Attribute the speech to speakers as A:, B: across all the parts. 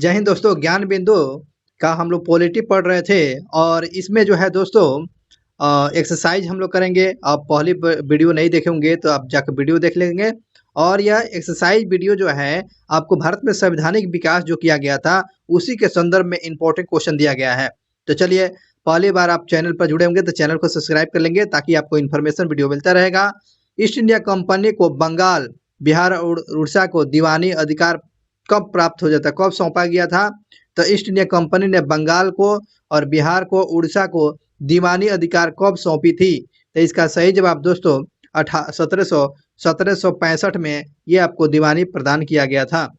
A: जय हिंद दोस्तों। ज्ञान बिंदु का हम लोग पॉलिटी पढ़ रहे थे और इसमें जो है दोस्तों एक्सरसाइज हम लोग करेंगे। आप पहली वीडियो नहीं देखे होंगे तो आप जाकर वीडियो देख लेंगे। और यह एक्सरसाइज वीडियो जो है आपको भारत में संवैधानिक विकास जो किया गया था उसी के संदर्भ में इंपॉर्टेंट क्वेश्चन दिया गया है। तो चलिए, पहली बार आप चैनल पर जुड़े होंगे तो चैनल को सब्सक्राइब कर लेंगे ताकि आपको इन्फॉर्मेशन वीडियो मिलता रहेगा। ईस्ट इंडिया कंपनी को बंगाल, बिहार और उड़ीसा को दीवानी अधिकार कब प्राप्त हो जाता, कब सौंपा गया था? तो ईस्ट इंडिया कंपनी ने बंगाल को और बिहार को, उड़ीसा को दीवानी अधिकार कब सौंपी थी? तो इसका सही जवाब दोस्तों 1765 में ये आपको दीवानी प्रदान किया गया था।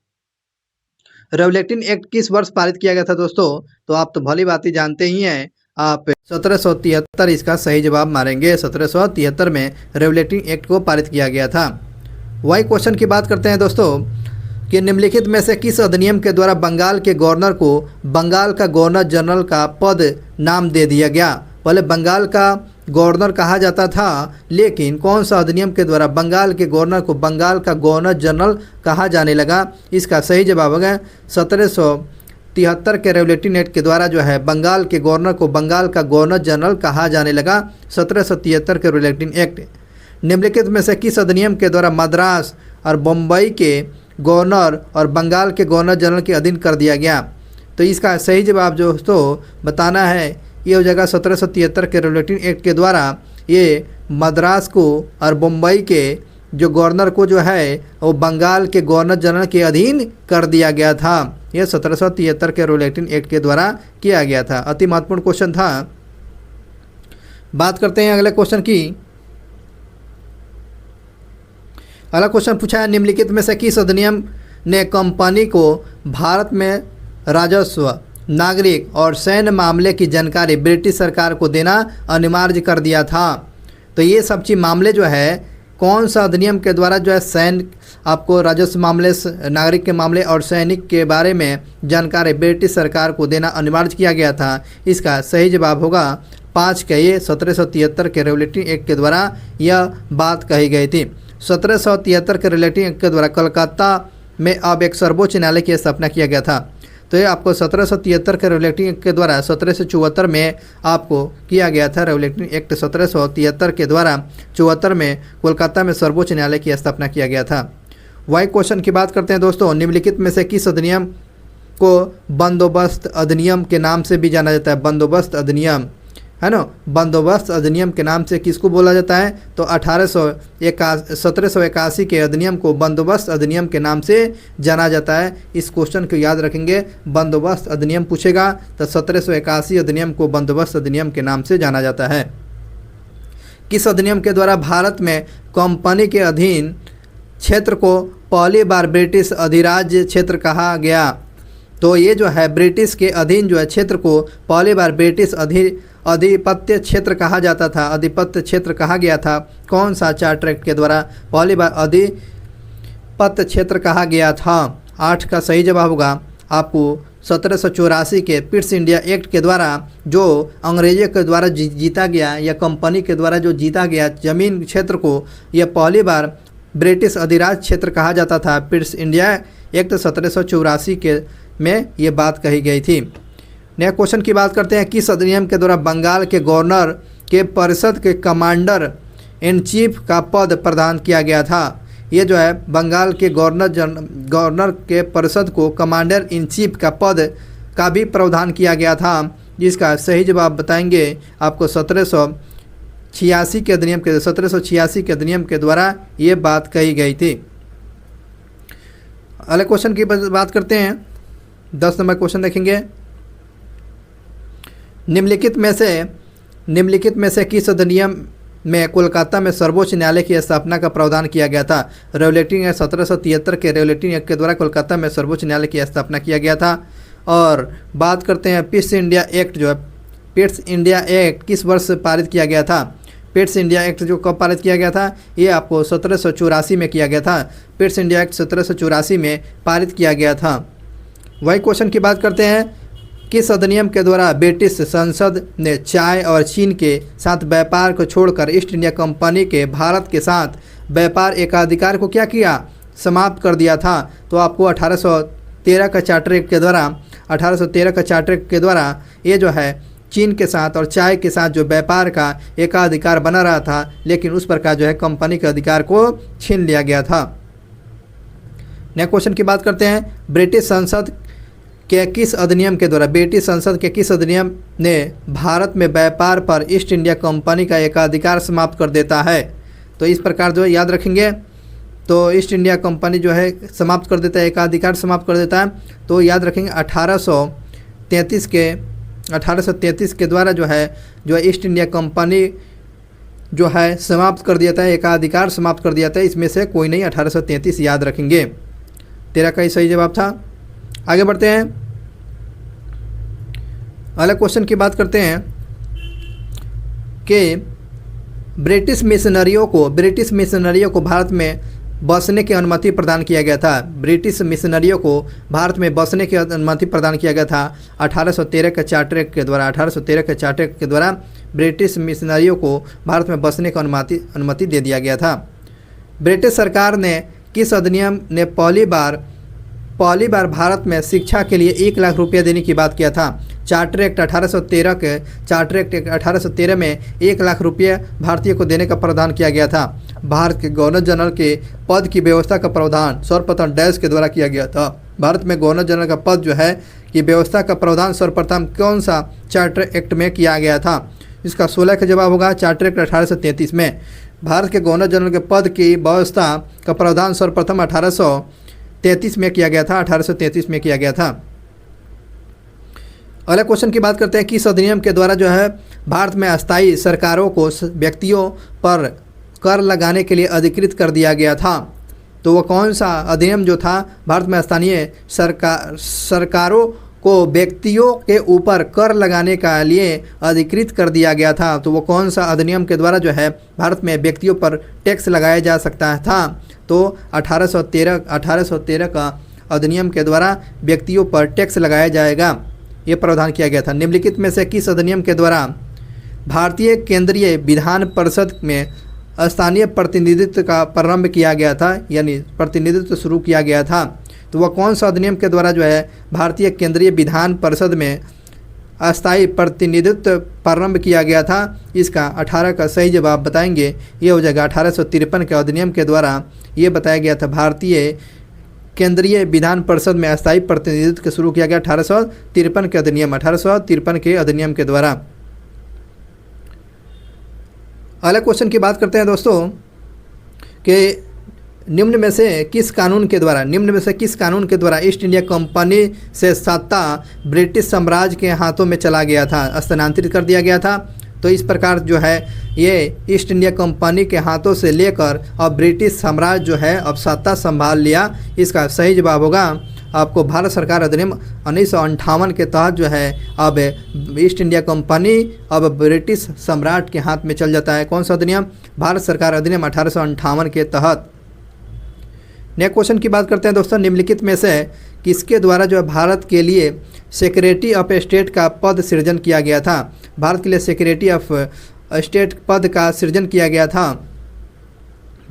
A: रेगुलेटिंग एक्ट किस वर्ष पारित किया गया था दोस्तों? तो आप तो भली बात ही जानते ही हैं, आप 1773 इसका सही जवाब मारेंगे। 1773 में रेगुलेटिंग एक्ट को पारित किया गया था। वही क्वेश्चन की बात करते हैं दोस्तों कि निम्नलिखित में से किस अधिनियम के द्वारा बंगाल के गवर्नर को बंगाल का गवर्नर जनरल का पद नाम दे दिया गया? पहले बंगाल का गवर्नर कहा जाता था, लेकिन कौन सा अधिनियम के द्वारा बंगाल के गवर्नर को बंगाल का गवर्नर जनरल कहा जाने लगा? इसका सही जवाब होगा 1773 के रेगुलेटिंग एक्ट के द्वारा जो है बंगाल के गवर्नर को बंगाल का गवर्नर जनरल कहा जाने लगा। 1773 के रेगुलेटिंग एक्ट। निम्नलिखित में से किस अधिनियम के द्वारा मद्रास और बम्बई के गवर्नर और बंगाल के गवर्नर जनरल के अधीन कर दिया गया? तो इसका सही जवाब जो दोस्तों बताना है ये हो जाएगा 1773 के रेगुलेटिंग एक्ट के द्वारा ये मद्रास को और बम्बई के जो गवर्नर को जो है वो बंगाल के गवर्नर जनरल के अधीन कर दिया गया था। यह 1773 के रेगुलेटिंग एक्ट के द्वारा किया गया था। अति महत्वपूर्ण क्वेश्चन था। बात करते हैं अगले क्वेश्चन की। अगला क्वेश्चन पूछा है, निम्नलिखित में से किस अधिनियम ने कंपनी को भारत में राजस्व, नागरिक और सैन्य मामले की जानकारी ब्रिटिश सरकार को देना अनिवार्य कर दिया था? तो ये सब चीज मामले जो है कौन सा अधिनियम के द्वारा जो है सैन्य आपको राजस्व मामले, नागरिक के मामले और सैनिक के बारे में जानकारी ब्रिटिश सरकार को देना अनिवार्य किया गया था? इसका सही जवाब होगा 5 का ये 1773 के रेगुलेटिंग एक्ट के द्वारा यह बात कही गई थी। 1773 के रेगुलेटिंग एक्ट के द्वारा कलकत्ता में अब एक सर्वोच्च न्यायालय की स्थापना किया गया था। तो ये आपको 1773 के रेगुलेटिंग एक्ट के द्वारा 1774 में आपको किया गया था। रेगुलेटिंग एक्ट 1773 के द्वारा 74 में कोलकाता में सर्वोच्च न्यायालय की स्थापना किया गया था। वही क्वेश्चन की बात करते हैं दोस्तों, निम्नलिखित में से किस अधिनियम को बंदोबस्त अधिनियम के नाम से भी जाना जाता है? बंदोबस्त अधिनियम है ना, बंदोबस्त अधिनियम के नाम से किसको बोला जाता है? तो 1781 के अधिनियम को बंदोबस्त अधिनियम के नाम से जाना जाता है। इस क्वेश्चन को याद रखेंगे, बंदोबस्त अधिनियम पूछेगा तो 1781 अधिनियम को बंदोबस्त अधिनियम के नाम से जाना जाता है। किस अधिनियम के द्वारा भारत में कंपनी के अधीन क्षेत्र को पहली बार ब्रिटिश अधिराज्य क्षेत्र कहा गया? तो ये जो है ब्रिटिश के अधीन जो है क्षेत्र को पहली बार ब्रिटिश अधिपत्य क्षेत्र कहा जाता था, अधिपत्य क्षेत्र कहा गया था। कौन सा चार्टर एक्ट के द्वारा पहली बार अधिपत्य क्षेत्र कहा गया था? 8 का सही जवाब होगा आपको 1784 के पिट्स इंडिया एक्ट के द्वारा जो अंग्रेजों के द्वारा जीता गया या कंपनी के द्वारा जो जीता गया जमीन क्षेत्र को यह पहली बार ब्रिटिश अधिराज क्षेत्र कहा जाता था। पिट्स इंडिया एक्ट 1784 के में ये बात कही गई थी। नया क्वेश्चन की बात करते हैं, किस अधिनियम के द्वारा बंगाल के गवर्नर के परिषद के कमांडर इन चीफ का पद प्रदान किया गया था? ये जो है बंगाल के गवर्नर के परिषद को कमांडर इन चीफ का पद का भी प्रावधान किया गया था। जिसका सही जवाब बताएंगे आपको 1786 के अधिनियम के द्वारा ये बात कही गई थी। अगले क्वेश्चन की बात करते हैं, 10 नंबर क्वेश्चन देखेंगे। निम्नलिखित में से किस अधिनियम में कोलकाता में सर्वोच्च न्यायालय की स्थापना का प्रावधान किया गया था? रेगुलेटिंग एक्ट 1773 के रेगुलेटिंग एक्ट के द्वारा कोलकाता में सर्वोच्च न्यायालय की स्थापना किया गया था। और बात करते हैं पिट्स इंडिया एक्ट जो है, पिट्स इंडिया एक्ट किस वर्ष पारित किया गया था? पिट्स इंडिया एक्ट जो कब पारित किया गया था? ये आपको 1784 में किया गया था। पिट्स इंडिया एक्ट 1784 में पारित किया गया था। वही क्वेश्चन की बात करते हैं, किस अधिनियम के द्वारा ब्रिटिश संसद ने चाय और चीन के साथ व्यापार को छोड़कर ईस्ट इंडिया कंपनी के भारत के साथ व्यापार एकाधिकार को क्या किया? समाप्त कर दिया था? तो आपको 1813 का चार्टर एक्ट के द्वारा 1813 का चार्टर एक्ट के द्वारा ये जो है चीन के साथ और चाय के साथ जो व्यापार का एकाधिकार बना रहा था, लेकिन उस पर का जो है कंपनी के अधिकार को छीन लिया गया था। नेक्स्ट क्वेश्चन की बात करते हैं। ब्रिटिश संसद के किस अधिनियम के द्वारा, ब्रिटिश संसद के किस अधिनियम ने भारत में व्यापार पर ईस्ट इंडिया कंपनी का एकाधिकार समाप्त कर देता है? तो इस प्रकार जो है याद रखेंगे, तो ईस्ट इंडिया कंपनी जो है समाप्त कर देता है, एकाधिकार समाप्त कर देता है। तो याद रखेंगे 1833 के द्वारा जो है ईस्ट इंडिया कंपनी जो है समाप्त कर दिया था, एकाधिकार समाप्त कर दिया था। इसमें से कोई नहीं, 1833 याद रखेंगे। 13 का ही सही जवाब था। आगे बढ़ते हैं, अगला क्वेश्चन की बात करते हैं कि ब्रिटिश मिशनरियों को भारत में बसने की अनुमति प्रदान किया गया था। ब्रिटिश मिशनरियों को भारत में बसने की अनुमति प्रदान किया गया था 1813 के चार्टर एक्ट के द्वारा। 1813 के चार्टर एक्ट के द्वारा ब्रिटिश मिशनरियों को भारत में बसने की अनुमति दे दिया गया था। ब्रिटिश सरकार ने किस अधिनियम ने पहली बार भारत में शिक्षा के लिए 1 लाख रुपया देने की बात किया था? चार्टर एक्ट 1813 के चार्टर एक्ट 1813 में 1 लाख रुपये भारतीय को देने का प्रावधान किया गया था। भारत के गवर्नर जनरल के पद की व्यवस्था का प्रावधान सर्वप्रथम डैश के द्वारा किया गया था। भारत में गवर्नर जनरल का पद जो है कि व्यवस्था का प्रावधान सर्वप्रथम कौन सा चार्टर एक्ट में किया गया था? इसका 16 का जवाब होगा चार्टर एक्ट 1833 में। भारत के गवर्नर जनरल के पद की व्यवस्था का प्रावधान सर्वप्रथम 1833 में किया गया था। 1833 में किया गया था। अगले क्वेश्चन की बात करते हैं, किस अधिनियम के द्वारा जो है भारत में अस्थायी सरकारों को व्यक्तियों पर कर लगाने के लिए अधिकृत कर दिया गया था? तो वह कौन सा अधिनियम जो था भारत में स्थानीय सरकारों को व्यक्तियों के ऊपर कर लगाने के लिए अधिकृत कर दिया गया था? तो वो कौन सा अधिनियम के द्वारा जो है भारत में व्यक्तियों पर टैक्स लगाया जा सकता था? तो 1813 का अधिनियम के द्वारा व्यक्तियों पर टैक्स लगाया जाएगा, ये प्रावधान किया गया था। निम्नलिखित में से किस अधिनियम के द्वारा भारतीय केंद्रीय विधान परिषद में स्थानीय प्रतिनिधित्व का प्रारंभ किया गया था, यानी प्रतिनिधित्व शुरू किया गया था? तो वह कौन सा अधिनियम के द्वारा जो है भारतीय केंद्रीय विधान परिषद में अस्थायी प्रतिनिधित्व प्रारंभ किया गया था? इसका 18 का सही जवाब बताएंगे, ये हो जाएगा 1853 के अधिनियम के द्वारा ये बताया गया था। भारतीय केंद्रीय विधान परिषद में अस्थायी प्रतिनिधित्व शुरू किया गया 1853 के अधिनियम, 1853 के अधिनियम के द्वारा। अगला क्वेश्चन की बात करते हैं दोस्तों कि निम्न में से किस कानून के द्वारा ईस्ट इंडिया कंपनी से सत्ता ब्रिटिश साम्राज्य के हाथों में चला गया था, स्थानांतरित कर दिया गया था? तो इस प्रकार जो है ये ईस्ट इंडिया कंपनी के हाथों से लेकर अब ब्रिटिश साम्राज्य जो है अब सत्ता संभाल लिया। इसका सही जवाब होगा आपको भारत सरकार अधिनियम 1958 के तहत जो है अब ईस्ट इंडिया कंपनी अब ब्रिटिश सम्राट के हाथ में चल जाता है। कौन सा अधिनियम? भारत सरकार अधिनियम 1858 के तहत। नेक्स्ट क्वेश्चन की बात करते हैं दोस्तों, निम्नलिखित में से किसके द्वारा जो है भारत के लिए सेक्रेटरी ऑफ स्टेट का पद सृजन किया गया था? भारत के लिए सेक्रेटरी ऑफ स्टेट पद का सृजन किया गया था।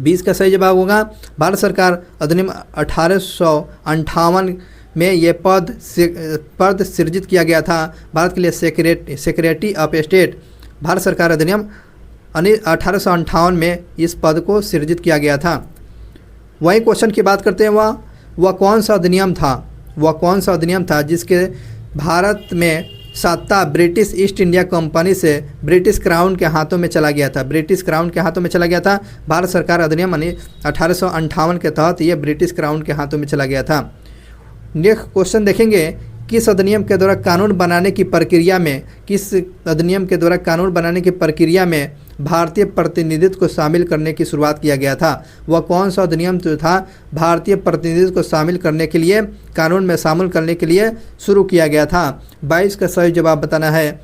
A: 20 का सही जवाब होगा भारत सरकार अधिनियम 1858 में ये पद सृजित किया गया था। भारत के लिए सेक्रेटरी ऑफ स्टेट भारत सरकार अधिनियम 1858 में इस पद को सृजित किया गया था। वही क्वेश्चन की बात करते हैं, वह कौन सा अधिनियम था जिसके भारत में सत्ता ब्रिटिश ईस्ट इंडिया कंपनी से ब्रिटिश क्राउन के हाथों में चला गया था? ब्रिटिश क्राउन के हाथों में चला गया था। भारत सरकार अधिनियम 1858 के तहत ये ब्रिटिश क्राउन के हाथों में चला गया था। नेक्स्ट क्वेश्चन देखेंगे, किस अधिनियम के द्वारा कानून बनाने की प्रक्रिया में भारतीय प्रतिनिधित्व को शामिल करने की शुरुआत किया गया था? वह कौन सा अधिनियम जो था भारतीय प्रतिनिधित्व को शामिल करने के लिए कानून में शामिल करने के लिए शुरू किया गया था? 22 का सही जवाब बताना है।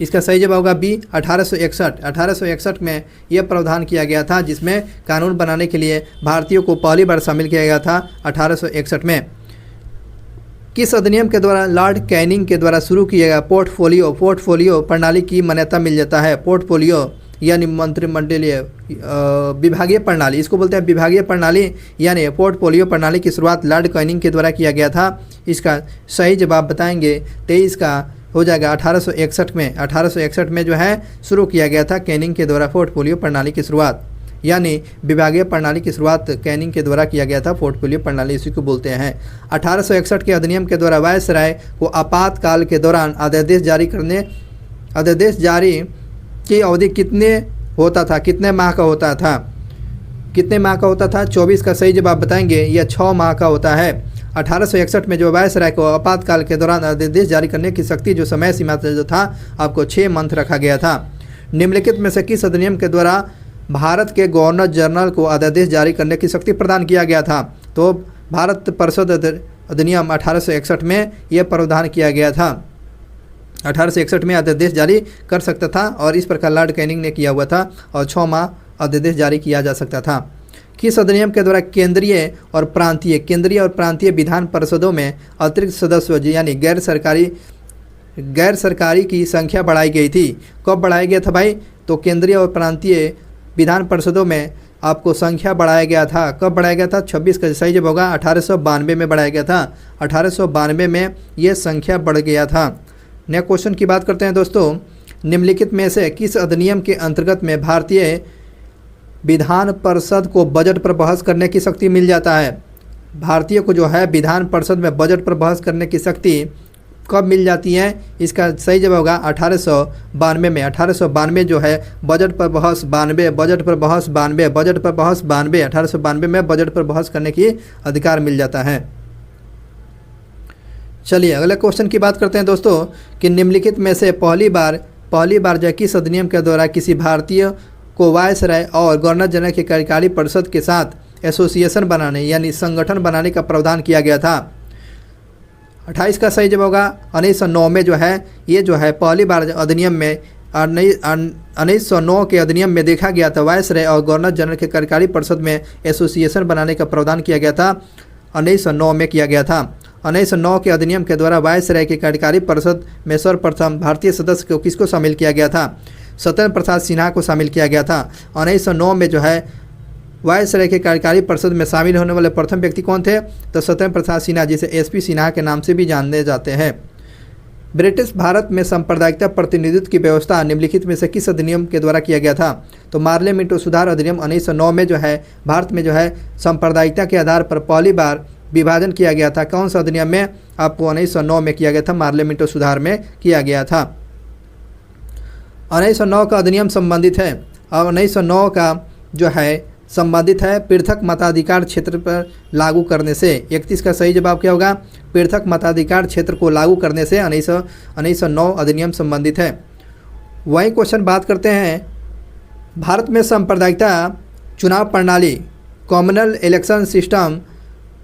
A: इसका सही जवाब होगा बी 1861। 1861 में यह प्रावधान किया गया था जिसमें कानून बनाने के लिए भारतीयों को पहली बार शामिल किया गया था 1861 में। किस अधिनियम के द्वारा लॉर्ड कैनिंग के द्वारा शुरू किया गया पोर्टफोलियो प्रणाली की मान्यता मिल जाता है? पोर्टफोलियो यानी मंत्रिमंडलीय विभागीय प्रणाली, इसको बोलते हैं विभागीय प्रणाली यानी पोर्टफोलियो प्रणाली की शुरुआत लॉर्ड कैनिंग के द्वारा किया गया था। इसका सही जवाब बताएंगे 23 का हो जाएगा 1861 में। 1861 में जो है शुरू किया गया था कैनिंग के द्वारा पोर्टफोलियो प्रणाली की शुरुआत, यानी विभागीय प्रणाली की शुरुआत कैनिंग के द्वारा किया गया था। पोर्टफोलियो प्रणाली इसी को बोलते हैं। 1861 के अधिनियम के द्वारा वायसराय को आपातकाल के दौरान अध्यादेश जारी की अवधि कितने माह का होता था? कितने माह का होता था? 24 का सही जवाब बताएंगे। यह 6 माह का होता है। 1861 में जो वायसराय को आपातकाल के दौरान अध्यादेश जारी करने की शक्ति जो समय सीमा जो था आपको 6 मंथ रखा गया था। निम्नलिखित में से किस अधिनियम के द्वारा भारत के गवर्नर जनरल को अध्यादेश जारी करने की शक्ति प्रदान किया गया था? तो भारत परिषद अधिनियम 1861 में यह प्रावधान किया गया था। 1861 में अध्यादेश जारी कर सकता था और इस प्रकार लॉर्ड कैनिंग ने किया हुआ था और 6 माह अध्यादेश जारी किया जा सकता था। किस अधिनियम के द्वारा केंद्रीय और प्रांतीय विधान परिषदों में अतिरिक्त सदस्य यानी गैर सरकारी की संख्या बढ़ाई गई थी? कब बढ़ाया गया था भाई? तो केंद्रीय और प्रांतीय विधान परिषदों में आपको संख्या बढ़ाया गया था। कब बढ़ाया गया था? 26 का सही जवाब होगा 1892 में बढ़ाया गया था। 1892 में ये संख्या बढ़ गया था। नेक्स्ट क्वेश्चन की बात करते हैं दोस्तों। निम्नलिखित में से किस अधिनियम के अंतर्गत में भारतीय विधान परिषद को बजट पर बहस करने की शक्ति मिल जाता है? भारतीय को जो है विधान परिषद में बजट पर बहस करने की शक्ति कब मिल जाती है? इसका सही जवाब होगा 1892 में। 1892 जो है बजट पर बहस 92, बजट पर बहस 92, बजट पर बहस 92, 1892 में बजट पर बहस करने की अधिकार मिल जाता है। चलिए अगले क्वेश्चन की बात करते हैं दोस्तों कि निम्नलिखित में से पहली बार जो किस अधिनियम के द्वारा किसी भारतीय को वायसराय और गवर्नर जनरल की कार्यकारी परिषद के साथ एसोसिएशन बनाने यानी संगठन बनाने का प्रावधान किया गया था? 28 का सही जवाब होगा 1909 में जो है ये जो है पहली बार अधिनियम में 1909 के अधिनियम में देखा गया था वायसराय और गवर्नर जनरल के कार्यकारी परिषद में एसोसिएशन बनाने का प्रावधान किया गया था। 1909 में किया गया था। 1909 के अधिनियम के द्वारा वायसराय की कार्यकारी परिषद में सर्वप्रथम भारतीय सदस्य को किसको शामिल किया गया था? सत्येंद्र प्रसाद सिन्हा को शामिल किया गया था। 1909 में जो है वायसराय के कार्यकारी परिषद में शामिल होने वाले प्रथम व्यक्ति कौन थे? तो सत्येंद्र प्रसाद सिन्हा, जिसे एसपी सिन्हा के नाम से भी जाने जाते हैं। ब्रिटिश भारत में सांप्रदायिकता प्रतिनिधित्व की व्यवस्था निम्नलिखित में से किस अधिनियम के द्वारा किया गया था? तो मार्ले मिंटो सुधार अधिनियम 1909 में जो है भारत में जो है सांप्रदायिकता के आधार पर पहली बार विभाजन किया गया था। कौन सा अधिनियम में? आपको 1909 में किया गया था, मार्ले मिंटो सुधार में किया गया था। 1909 का अधिनियम संबंधित है और 1909 का जो है संबंधित है पृथक मताधिकार क्षेत्र पर लागू करने से। 31 का सही जवाब क्या होगा? पृथक मताधिकार क्षेत्र को लागू करने से 1909 अधिनियम संबंधित है। वही क्वेश्चन बात करते हैं भारत में सांप्रदायिकता चुनाव प्रणाली कॉमनल इलेक्शन सिस्टम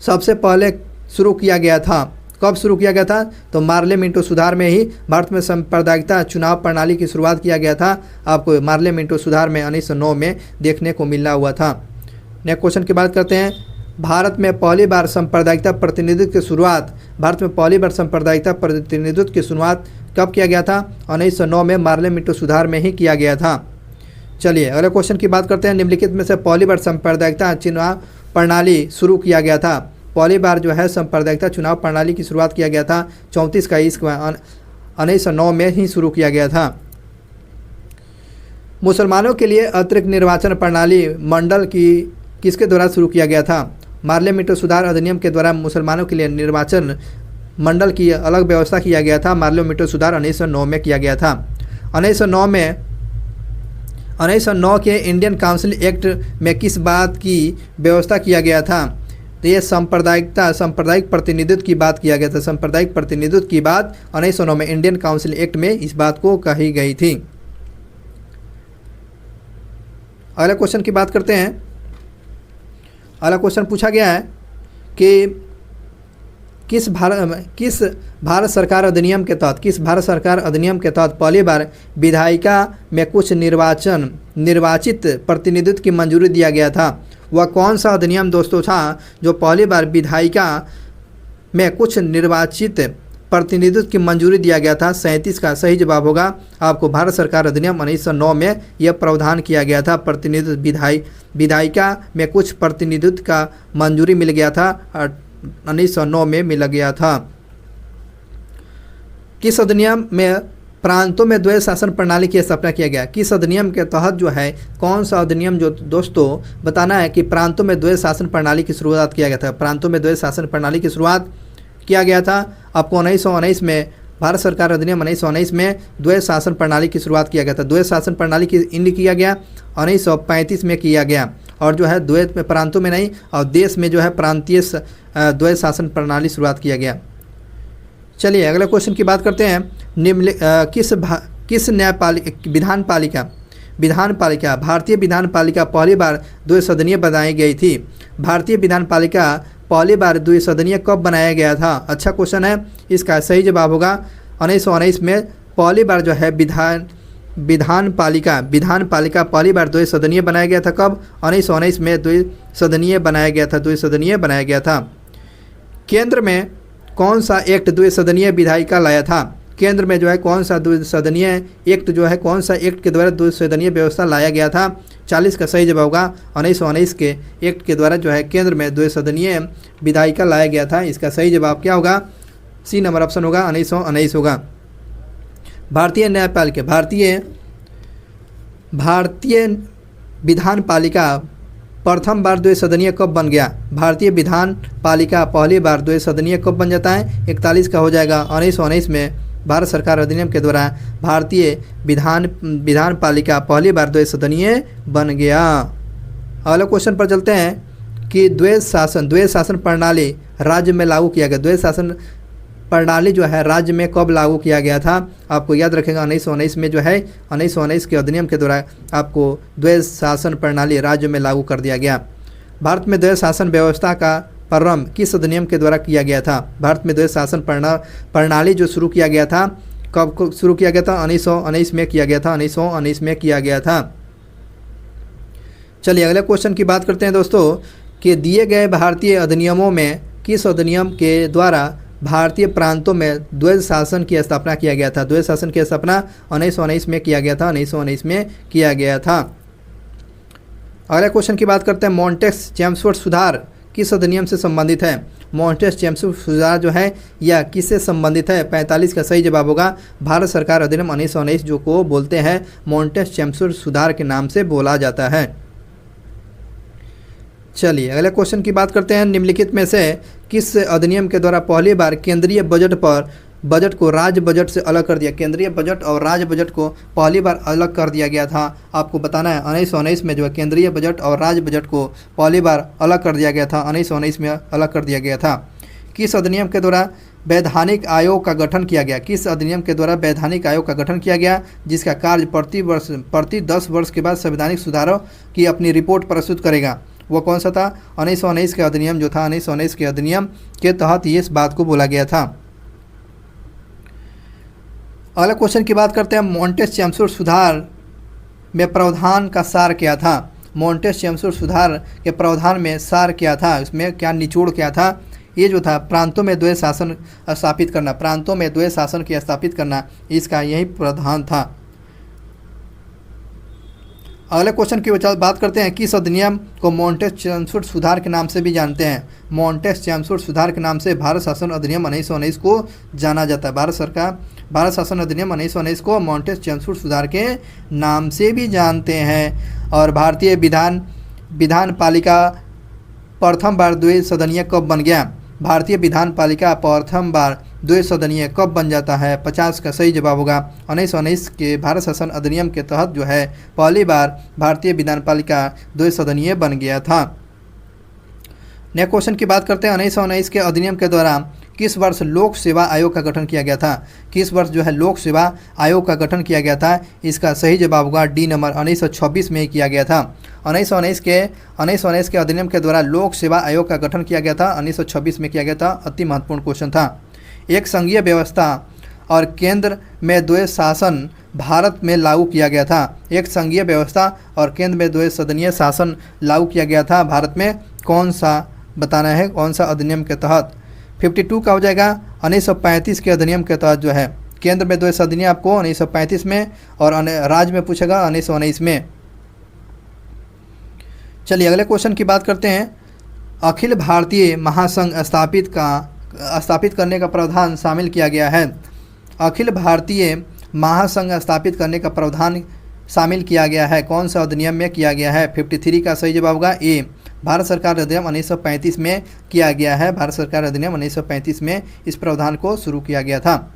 A: सबसे पहले शुरू किया गया था। कब शुरू किया गया था? तो मार्ले मिंटो सुधार में ही भारत में सांप्रदायिकता चुनाव प्रणाली की शुरुआत किया गया था। आपको मार्ले मिंटो सुधार में 1909 में देखने को मिला हुआ था। नेक्स्ट क्वेश्चन की बात करते हैं। भारत में पहली बार सांप्रदायिकता प्रतिनिधित्व की शुरुआत कब किया गया था? 1909 में मार्ले मिंटो सुधार में ही किया गया था। चलिए अगले क्वेश्चन की बात करते हैं। निम्नलिखित में से पहली बार सांप्रदायिकता चुनाव प्रणाली शुरू किया गया था? पहली बार जो है सांप्रदायिकता चुनाव प्रणाली की शुरुआत किया गया था 34 का 1909 में ही शुरू किया गया था। मुसलमानों के लिए अतिरिक्त निर्वाचन प्रणाली मंडल की किसके द्वारा शुरू किया गया था? मार्ले मिंटो सुधार अधिनियम के द्वारा मुसलमानों के लिए निर्वाचन मंडल की अलग व्यवस्था किया गया था। मार्ले मिंटो सुधार 1909 में किया गया था। 1909 के इंडियन काउंसिल एक्ट में किस बात की व्यवस्था किया गया था? तो ये सांप्रदायिक प्रतिनिधित्व की बात किया गया था। सांप्रदायिक प्रतिनिधित्व की बात 1909 में इंडियन काउंसिल एक्ट में इस बात को कही गई थी। अगला क्वेश्चन की बात करते हैं। अगला क्वेश्चन पूछा गया है कि किस भारत सरकार अधिनियम के तहत पहली बार विधायिका में कुछ निर्वाचित प्रतिनिधित्व की मंजूरी दिया गया था? वह कौन सा अधिनियम दोस्तों था जो पहली बार विधायिका में कुछ निर्वाचित प्रतिनिधित्व की मंजूरी दिया गया था? 37 का सही जवाब होगा आपको भारत सरकार अधिनियम 1909 में यह प्रावधान किया गया था। प्रतिनिधित्व विधायिका में कुछ प्रतिनिधित्व का मंजूरी मिल गया था, 1909 में मिल गया था। किस अधिनियम में प्रांतों में द्वैध शासन प्रणाली की स्थापना किया गया? किस अधिनियम के तहत जो है कौन सा अधिनियम जो दोस्तों बताना है कि प्रांतों में द्वैध शासन प्रणाली की शुरुआत किया गया था? प्रांतों में द्वैध शासन प्रणाली की शुरुआत किया गया था आपको 1919 में। भारत सरकार अधिनियम 1919 में द्वैध शासन प्रणाली की शुरुआत किया गया था। द्वैध शासन प्रणाली की इंड किया गया 1935 में किया गया, और जो है द्वैध में प्रांतों में नहीं और देश में जो है प्रांतीय द्वैध शासन प्रणाली शुरुआत किया गया। चलिए अगले क्वेश्चन की बात करते हैं। किस विधान पालिका भारतीय विधान पालिका पहली बार द्विसदनीय बनाई गई थी? भारतीय विधान पालिका पहली बार द्विसदनीय कब बनाया गया था? अच्छा क्वेश्चन है, इसका सही जवाब होगा 1919 में पहली बार जो है विधान पालिका पहली बार द्विसदनीय बनाया गया था। कब? 1919 में द्विसदनीय बनाया गया था। केंद्र में कौन सा एक्ट द्विसदनीय विधायिका लाया था? केंद्र में जो है कौन सा द्विसदनीय एक्ट जो है कौन सा एक्ट के द्वारा द्विसदनीय व्यवस्था लाया गया था? 40 का सही जवाब होगा 1919 के एक्ट के द्वारा जो है केंद्र में द्विसदनीय विधायिका लाया गया था। इसका सही जवाब क्या होगा? सी नंबर ऑप्शन होगा 1919 होगा। भारतीय विधान पालिका प्रथम बार द्विसदनीय कब बन गया? भारतीय विधान पालिका पहली बार द्विसदनीय कब बन जाता है? 41 का हो जाएगा 1919 में भारत सरकार अधिनियम के द्वारा भारतीय विधान पालिका पहली बार द्विसदनीय बन गया। अगले क्वेश्चन पर चलते हैं कि द्वैध शासन प्रणाली राज्य में लागू किया गया। द्वैध शासन प्रणाली जो है राज्य में कब लागू किया गया था? आपको याद रखेगा 1919 में जो है 1919 के अधिनियम के द्वारा आपको द्वैध शासन प्रणाली राज्य में लागू कर दिया गया। भारत में द्वैध शासन व्यवस्था का प्रारंभ किस अधिनियम के द्वारा किया गया था? भारत में द्वैध शासन प्रणाली जो शुरू किया गया था कब शुरू किया गया था? 1919 में किया गया था। 1919 में किया गया था। चलिए अगले क्वेश्चन की बात करते हैं दोस्तों कि दिए गए भारतीय अधिनियमों में किस अधिनियम के द्वारा भारतीय प्रांतों में द्वैध शासन की स्थापना किया गया था? द्वैध शासन की स्थापना 1919 में किया गया था। 1919 में किया गया था। अगले क्वेश्चन की बात करते हैं। मॉन्टेस्क्यू-चेम्सफोर्ड सुधार किस अधिनियम से संबंधित है? मॉन्टेस्क्यू सुधार जो है यह किससे संबंधित है? 45 का सही जवाब होगा भारत सरकार अधिनियम 1919 जो को बोलते हैं मॉन्टेस्क्यू सुधार के नाम से बोला जाता है। चलिए अगले क्वेश्चन की बात करते हैं। निम्नलिखित में से किस अधिनियम के द्वारा पहली बार केंद्रीय बजट को राज्य बजट से अलग कर दिया? केंद्रीय बजट और राज्य बजट को पहली बार अलग कर दिया गया था। आपको बताना है 1919 में जो है केंद्रीय बजट और राज्य बजट को पहली बार अलग कर दिया गया था। 1919 में अलग कर दिया गया था। किस अधिनियम के द्वारा वैधानिक आयोग का गठन किया गया? किस अधिनियम के द्वारा वैधानिक आयोग का गठन किया गया जिसका कार्य प्रति 10 वर्ष के बाद संवैधानिक सुधारों की अपनी रिपोर्ट प्रस्तुत करेगा? वो कौन सा था? 1919 के अधिनियम जो था 1919 के अधिनियम के तहत ये इस बात को बोला गया था। अगले क्वेश्चन की बात करते हैं। मॉन्टेस्क्यू सुधार में प्रावधान का सार क्या था? मॉन्टेस्क्यू सुधार के प्रावधान में सार क्या था? इसमें क्या निचोड़ क्या था? ये जो था प्रांतों में द्वैध शासन स्थापित करना, प्रांतों में द्वैध शासन की स्थापित करना, इसका यही प्रावधान था। अगले क्वेश्चन की बात करते हैं। किस अधिनियम को मॉन्टेस्क्यू सुधार के नाम से भी जानते हैं? मॉन्टेस्क्यू सुधार के नाम से भारत शासन अधिनियम 1919 को जाना जाता है। भारत शासन अधिनियम 1919 को मॉन्टेस्क्यू सुधार के नाम से भी जानते हैं। और भारतीय विधान पालिका प्रथम बार द्विसदनीय कब बन गया? भारतीय विधान पालिका प्रथम बार द्विसदनीय कब बन जाता है? 50 का सही जवाब होगा 1919 के भारत शासन अधिनियम के तहत जो है पहली बार भारतीय विधान पालिका द्विसदनीय बन गया था। नेक्स्ट क्वेश्चन की बात करते हैं। 1919 के अधिनियम के द्वारा किस वर्ष लोक सेवा आयोग का गठन किया गया था? किस वर्ष जो है लोक सेवा आयोग का गठन किया गया था? इसका सही जवाब होगा डी नंबर 1926 में किया गया था। 1919 के अधिनियम के द्वारा लोक सेवा आयोग का गठन किया गया था। 1926 में किया गया था। अति महत्वपूर्ण क्वेश्चन था। एक संघीय व्यवस्था और केंद्र में द्वैध शासन भारत में लागू किया गया था। एक संघीय व्यवस्था और केंद्र में द्वैध सदनीय शासन लागू किया गया था भारत में। कौन सा बताना है? कौन सा अधिनियम के तहत? 52 का हो जाएगा 1935 के अधिनियम के तहत जो है केंद्र में द्वैध अधिनियम आपको 1935 में और राज्य में पूछेगा 1919 में। चलिए अगले क्वेश्चन की बात करते हैं। अखिल भारतीय महासंघ स्थापित करने का प्रावधान शामिल किया गया है। अखिल भारतीय महासंघ स्थापित करने का प्रावधान शामिल किया गया है, कौन सा अधिनियम में किया गया है? 53 का सही जवाब होगा ए, भारत सरकार अधिनियम 1935 में किया गया है। भारत सरकार अधिनियम 1935 में इस प्रावधान को शुरू किया गया था।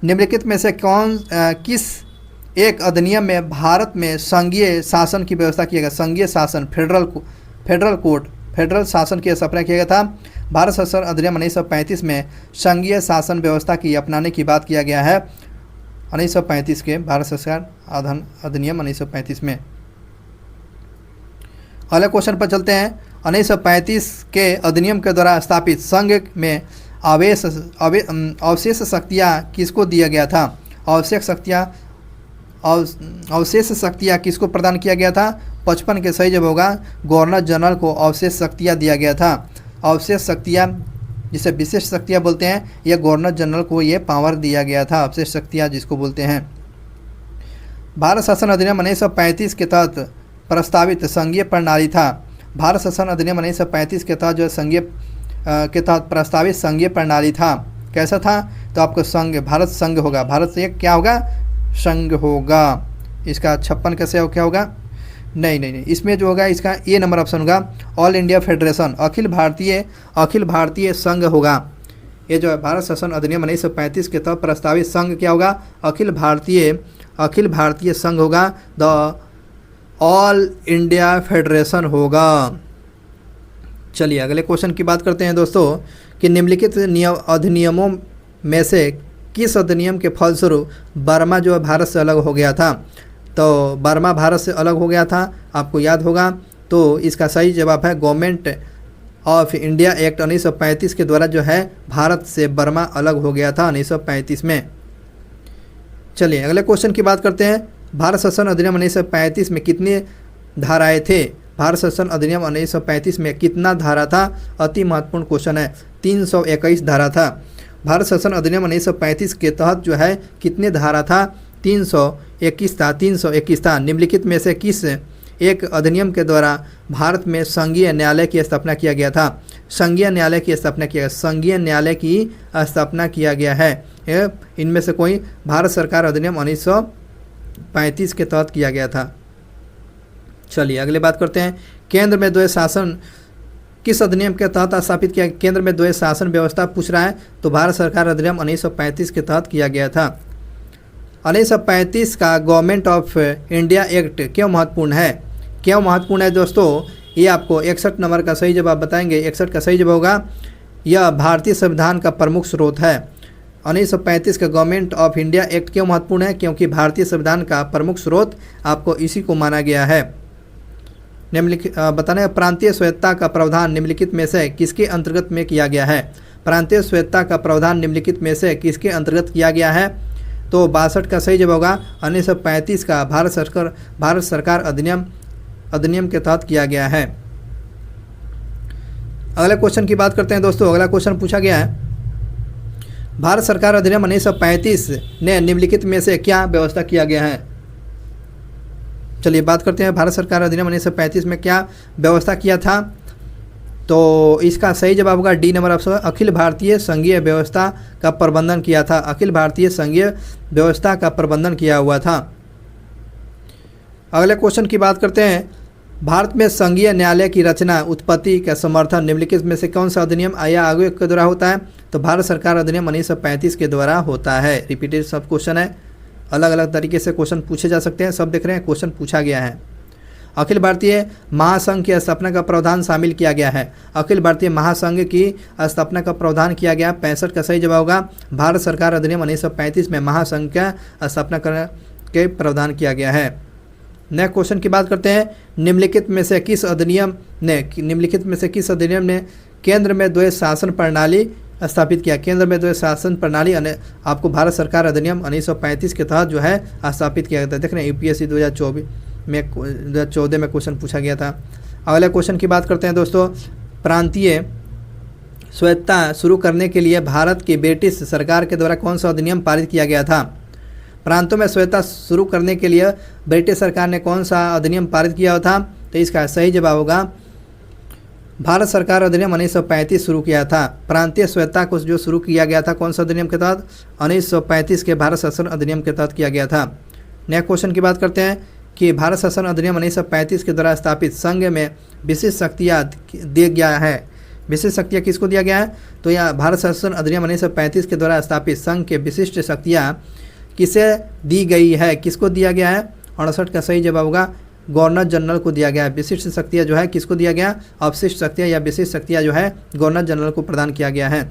A: निम्नलिखित में से किस एक अधिनियम में भारत में संघीय शासन की व्यवस्था किया गया? संघीय शासन, फेडरल कोर्ट, फेडरल शासन की स्थापना किया गया था। भारत शासन अधिनियम 1935 में संघीय शासन व्यवस्था की अपनाने की बात किया गया है 1935 के भारत सरकार अधिनियम 1935 में। अगले क्वेश्चन पर चलते हैं। 1935 के अधिनियम के द्वारा स्थापित संघ में अवशेष शक्तियाँ किसको दिया गया था? अवशेष शक्तियाँ किसको प्रदान किया गया था? 55 के सही जवाब होगा गवर्नर जनरल को अवशेष शक्तियाँ दिया गया था। अवशेष शक्तियाँ जिसे विशेष शक्तियाँ बोलते हैं, यह गवर्नर जनरल को ये पावर दिया गया था, अवशेष शक्तियाँ जिसको बोलते हैं। भारत शासन अधिनियम 1935 के तहत प्रस्तावित संघीय प्रणाली था। भारत शासन अधिनियम 1935 के तहत जो संघीय के तहत प्रस्तावित संघीय प्रणाली था, कैसा था? तो आपको संघ, भारत संघ होगा, भारत से क्या होगा? संघ होगा। इसका 56 कैसे क्या होगा? नहीं, इसमें जो होगा इसका ए नंबर ऑप्शन होगा all India federation, Akhil Bharatiya संघ होगा। ये जो है भारत शासन अधिनियम 1935 के तहत प्रस्तावित संघ क्या होगा? अखिल भारतीय संघ होगा, द ऑल इंडिया फेडरेशन होगा। चलिए अगले क्वेश्चन की बात करते हैं दोस्तों कि निम्नलिखित अधिनियमों में से किस अधिनियम के फलस्वरूप बर्मा जो है भारत से अलग हो गया था? तो बर्मा भारत से अलग हो गया था, आपको याद होगा। तो इसका सही जवाब है गवर्नमेंट ऑफ इंडिया एक्ट 1935 के द्वारा जो है भारत से बर्मा अलग हो गया था 1935 में। चलिए अगले क्वेश्चन की बात करते हैं। भारत शासन अधिनियम 1935 में कितने धाराएं थे? भारत शासन अधिनियम 1935 में कितना धारा था? अति महत्वपूर्ण क्वेश्चन है। 321 धारा था। भारत शासन अधिनियम 1935 के तहत जो है कितने धारा था? 321 था। निम्नलिखित में से किस एक अधिनियम के द्वारा भारत में संघीय न्यायालय की स्थापना किया गया था? संघीय न्यायालय की स्थापना किया गया है। इनमें से कोई भारत सरकार अधिनियम 1935 के तहत किया गया था। चलिए अगले बात करते हैं। केंद्र में द्वैध शासन किस अधिनियम के तहत स्थापित किया? केंद्र में द्वैध शासन व्यवस्था पूछ रहा है, तो भारत सरकार अधिनियम 1935 के तहत किया गया था। 1935 का गवर्नमेंट ऑफ इंडिया एक्ट क्यों महत्वपूर्ण है दोस्तों? ये आपको 61 नंबर का सही जवाब बताएंगे। 61 का सही जवाब होगा यह भारतीय संविधान का प्रमुख स्रोत है। 1935 का गवर्नमेंट ऑफ इंडिया एक्ट क्यों महत्वपूर्ण है? क्योंकि भारतीय संविधान का प्रमुख स्रोत आपको इसी को माना गया है। निम्नलिखित बताने प्रांतीय स्वायत्तता का प्रावधान निम्नलिखित में से किसके अंतर्गत में किया गया है? प्रांतीय स्वायत्तता का प्रावधान निम्नलिखित में से किसके अंतर्गत किया गया है? तो 62 का सही जवाब होगा 1935 का भारत सरकार अधिनियम के तहत किया गया है। अगले क्वेश्चन की बात करते हैं दोस्तों। अगला क्वेश्चन पूछा गया है, भारत सरकार अधिनियम 1935 ने निम्नलिखित में से क्या व्यवस्था किया गया है? चलिए बात करते हैं भारत सरकार अधिनियम 1935 में क्या व्यवस्था किया था। तो इसका सही जवाब होगा D number option, Akhil Bharatiya संघीय व्यवस्था का प्रबंधन किया था। अखिल भारतीय संघीय व्यवस्था का प्रबंधन किया हुआ था। अगले क्वेश्चन की बात करते हैं, भारत में संघीय न्यायालय की रचना उत्पत्ति का समर्थन निम्नलिखित में से कौन सा अधिनियम आया आगे के द्वारा होता है? तो भारत सरकार अधिनियम 1935 के द्वारा होता है। रिपीटेड सब क्वेश्चन है, अलग अलग तरीके से क्वेश्चन पूछे जा सकते हैं। सब देख रहे हैं क्वेश्चन पूछा गया है। अखिल भारतीय महासंघ की स्थापना का प्रावधान शामिल किया गया है। अखिल भारतीय महासंघ की स्थापना का प्रावधान किया गया। 65 का सही जवाब होगा भारत सरकार अधिनियम 1935 में महासंघ का स्थापना के प्रावधान किया गया है। नेक्स्ट क्वेश्चन की बात करते हैं, निम्नलिखित में से किस अधिनियम ने केंद्र में द्वैध शासन प्रणाली स्थापित किया? केंद्र में द्वैध शासन प्रणाली आपको भारत सरकार अधिनियम 1935 के तहत जो है स्थापित किया गया था। देख रहे हैं यूपीएससी 2014 में क्वेश्चन पूछा गया था। अगले क्वेश्चन की बात करते हैं दोस्तों, प्रांतीय स्वायत्तता शुरू करने के लिए भारत की ब्रिटिश सरकार के द्वारा कौन सा अधिनियम पारित किया गया था? प्रांतों में स्वायत्तता शुरू करने के लिए ब्रिटिश सरकार ने कौन सा अधिनियम पारित किया था? तो इसका सही जवाब होगा भारत सरकार अधिनियम 1935 शुरू किया था। प्रांतीय स्वायत्तता को जो शुरू किया गया था कौन सा अधिनियम के तहत? 1935 के भारत शासन अधिनियम के तहत किया गया था। नेक्स्ट क्वेश्चन की बात करते हैं कि भारत शासन अधिनियम 1935 के द्वारा स्थापित संघ में विशेष शक्तियाँ दिया गया है। विशेष शक्तियाँ किसको दिया गया है? तो यह भारत शासन अधिनियम 1935 के द्वारा स्थापित संघ के विशिष्ट शक्तियाँ किसे दी गई है? किसको दिया गया है? 68 का सही जवाब होगा गवर्नर जनरल को दिया गया है। विशिष्ट शक्तियाँ जो है किसको दिया गया? अवशिष्ट शक्तियाँ या विशिष्ट शक्तियाँ जो है गवर्नर जनरल को प्रदान किया गया है।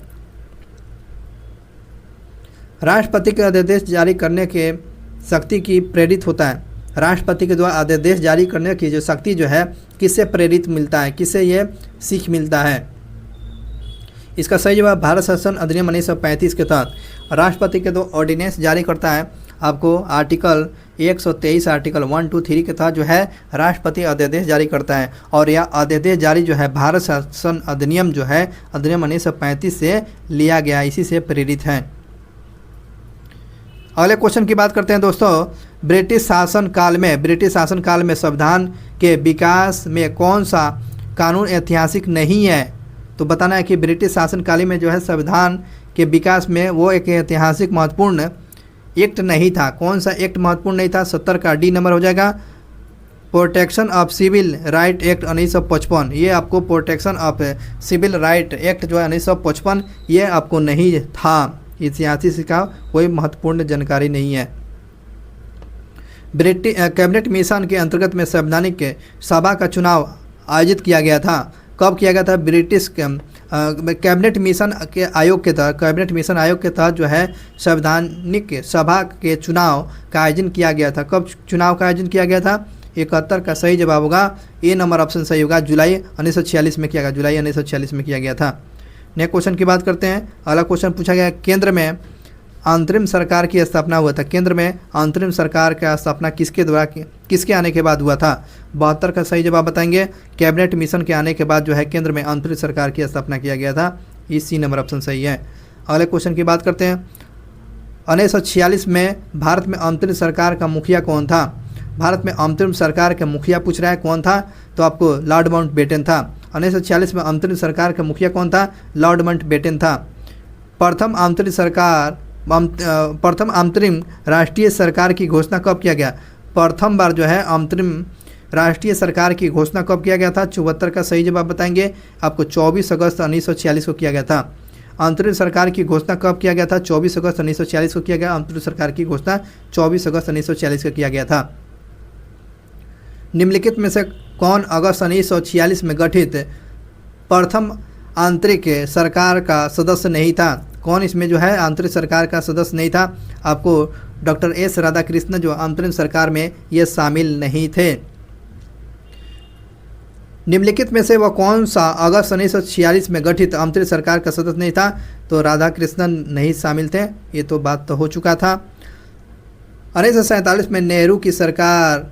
A: राष्ट्रपति के अध्यादेश जारी करने के शक्ति की प्रेरित होता है। राष्ट्रपति के द्वारा अध्यादेश जारी करने की जो शक्ति जो है किससे प्रेरित मिलता है? किससे ये सीख मिलता है? इसका सही जवाब भारत शासन अधिनियम 1935 के तहत राष्ट्रपति के दो ऑर्डिनेंस जारी करता है। आपको आर्टिकल 123 आर्टिकल 1, 2, 3 के तहत जो है राष्ट्रपति अध्यादेश जारी करता है और यह अध्यादेश जारी जो है भारत शासन अधिनियम जो है अधिनियम 1935 से लिया गया, इसी से प्रेरित है। अगले क्वेश्चन की बात करते हैं दोस्तों। ब्रिटिश शासन काल में संविधान के विकास में कौन सा कानून ऐतिहासिक नहीं है? तो बताना है कि ब्रिटिश शासन काल में जो है संविधान के विकास में वो एक ऐतिहासिक महत्वपूर्ण एक्ट नहीं था। कौन सा एक्ट महत्वपूर्ण नहीं था? 70 का डी नंबर हो जाएगा protection of civil right act 1955। ये आपको protection of civil right act जो है 1955 ये आपको नहीं था। ऐतिहासिक का कोई महत्वपूर्ण जानकारी नहीं है। ब्रिटिश कैबिनेट मिशन के अंतर्गत में संवैधानिक सभा का चुनाव आयोजित किया गया था। कब किया गया था? ब्रिटिश कैबिनेट मिशन के आयोग के तहत, कैबिनेट मिशन आयोग के तहत जो है संवैधानिक सभा के चुनाव का आयोजन किया गया था। कब चुनाव का आयोजन किया गया था? 71 का सही जवाब होगा ए नंबर ऑप्शन सही होगा, जुलाई 1946 में किया गया, जुलाई 1946 में किया गया था। नेक्स्ट क्वेश्चन की बात करते हैं। अगला क्वेश्चन पूछा गया केंद्र में अंतरिम सरकार की स्थापना हुआ था। केंद्र में अंतरिम सरकार का स्थापना किसके द्वारा किसके आने के बाद हुआ था? 72 का सही जवाब बताएंगे कैबिनेट मिशन के आने के बाद जो है केंद्र में अंतरिम सरकार की स्थापना किया गया था। ये सी नंबर ऑप्शन सही है। अगले क्वेश्चन की बात करते हैं। 1946 में भारत में अंतरिम सरकार का मुखिया कौन था? भारत में अंतरिम सरकार का मुखिया पूछ रहा है कौन था? तो आपको लॉर्ड माउंटबेटन था। 1946 में अंतरिम सरकार का मुखिया कौन था? लॉर्ड माउंटबेटन था। प्रथम अंतरिम राष्ट्रीय सरकार की घोषणा कब किया गया? प्रथम बार जो है अंतरिम राष्ट्रीय सरकार की घोषणा कब किया गया था? 74 का सही जवाब बताएंगे आपको 24 अगस्त 1946 को किया गया था। अंतरिम सरकार की घोषणा कब किया गया था? 24 अगस्त 1946 को किया गया। अंतरिम सरकार की घोषणा 24 अगस्त 1946 को किया गया था। निम्नलिखित में से कौन अगस्त 1946 में गठित प्रथम आंतरिक सरकार का सदस्य नहीं था? कौन इसमें जो है आंतरिक सरकार का सदस्य नहीं था? आपको डॉक्टर एस राधाकृष्णन जो अंतरिम सरकार में ये शामिल नहीं थे। निम्नलिखित में से वह कौन सा अगस्त 1946 में गठित अंतरिम सरकार का सदस्य नहीं था? तो राधाकृष्णन नहीं शामिल थे, ये तो बात तो हो चुका था। 1947 में नेहरू की सरकार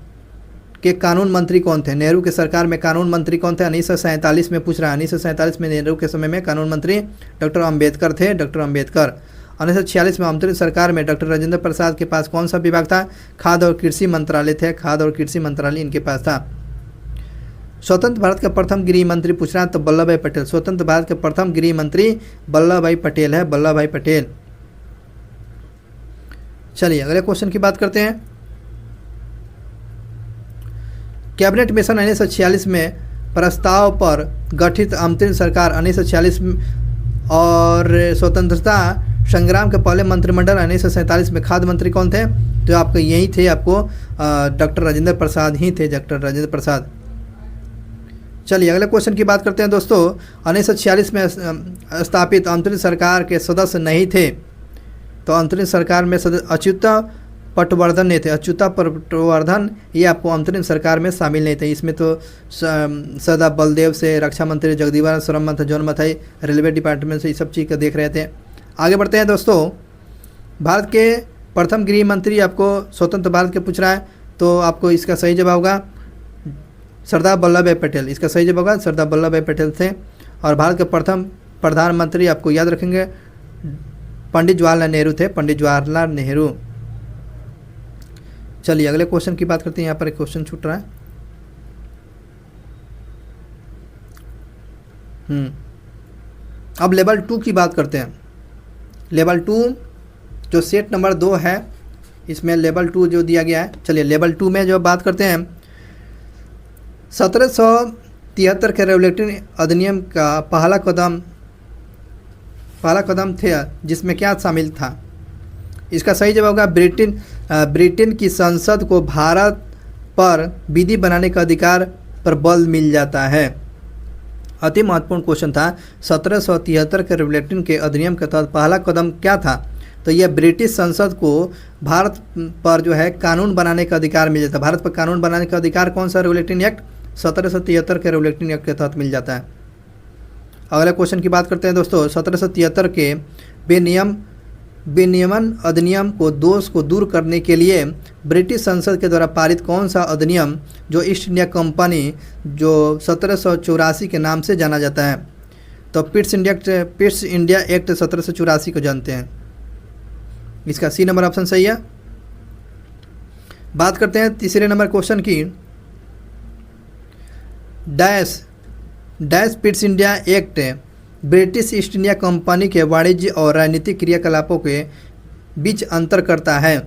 A: के कानून मंत्री कौन थे? नेहरू की सरकार में कानून मंत्री कौन थे? 1947 में पूछ रहा है। 1947 में नेहरू के समय में कानून मंत्री डॉक्टर अंबेडकर थे, डॉक्टर अंबेडकर। 1946 में अंतरिम सरकार में डॉक्टर राजेंद्र प्रसाद के पास कौन सा विभाग था? खाद्य और कृषि मंत्रालय थे, खाद्य और कृषि मंत्रालय इनके पास था। स्वतंत्र भारत का प्रथम गृह मंत्री पूछ रहा है तो वल्लभ भाई पटेल। स्वतंत्र भारत के प्रथम गृह मंत्री वल्लभ भाई पटेल है, वल्लभ भाई पटेल। चलिए अगले क्वेश्चन की बात करते हैं। कैबिनेट मिशन 1946 में प्रस्ताव पर गठित अंतरिम सरकार 1946 और स्वतंत्रता संग्राम के पहले मंत्रिमंडल 1947 में खाद्य मंत्री कौन थे? तो आपको यही थे, आपको डॉक्टर राजेंद्र प्रसाद ही थे, डॉक्टर राजेंद्र प्रसाद। चलिए अगले क्वेश्चन की बात करते हैं दोस्तों। 1946 में स्थापित अंतरिम सरकार के सदस्य नहीं थे, तो अंतरिम सरकार में अच्युता पटवर्धन नहीं थे। अच्युता पटवर्धन ये आपको अंतरिम सरकार में शामिल नहीं थे। इसमें तो सरदार बलदेव से, रक्षा मंत्री जगदीवान, श्रम मंत्री जॉन मथाई, रेलवे डिपार्टमेंट से ये सब चीज़ का देख रहे थे। आगे बढ़ते हैं दोस्तों। भारत के प्रथम गृह मंत्री आपको स्वतंत्र भारत के पूछ रहा है, तो आपको इसका सही जवाब होगा सरदार वल्लभ भाई पटेल। इसका सही जवाब होगा सरदार वल्लभ भाई पटेल थे। और भारत के प्रथम प्रधानमंत्री आपको याद रखेंगे पंडित जवाहरलाल नेहरू थे, पंडित जवाहरलाल नेहरू। चलिए अगले क्वेश्चन की बात करते हैं। यहाँ पर एक क्वेश्चन छूट रहा है। अब लेवल 2 की बात करते हैं। लेवल 2 जो सेट नंबर 2 है, इसमें लेवल 2 जो दिया गया है। चलिए लेवल 2 में जो बात करते हैं, 1773 के रेगुलेटरी अधिनियम का पहला कदम थे, जिसमें क्या शामिल था? इसका सही जवाब होगा ब्रिटेन की संसद को भारत पर विधि बनाने का अधिकार पर बल मिल जाता है। अति महत्वपूर्ण क्वेश्चन था। 1773 के रेगुलेटरी के अधिनियम के तहत पहला कदम क्या था? तो यह ब्रिटिश संसद को भारत पर जो है कानून बनाने का अधिकार मिल जाता है। भारत पर कानून बनाने का अधिकार कौन सा रेगुलेटरी एक्ट? 1773 के रेगुलेटरी एक्ट के तहत मिल जाता है। अगले क्वेश्चन की बात करते हैं दोस्तों। 1773 के विनियमन अधिनियम को दोष को दूर करने के लिए ब्रिटिश संसद के द्वारा पारित कौन सा अधिनियम, जो ईस्ट इंडिया कंपनी जो 1784 के नाम से जाना जाता है? तो पिट्स इंडिया एक्ट 1784 को जानते हैं। इसका सी नंबर ऑप्शन सही है। बात करते हैं तीसरे नंबर क्वेश्चन की। Dash Pitt's India act British east India company के वाणिज्य और राजनीतिक क्रियाकलापों के बीच अंतर करता है।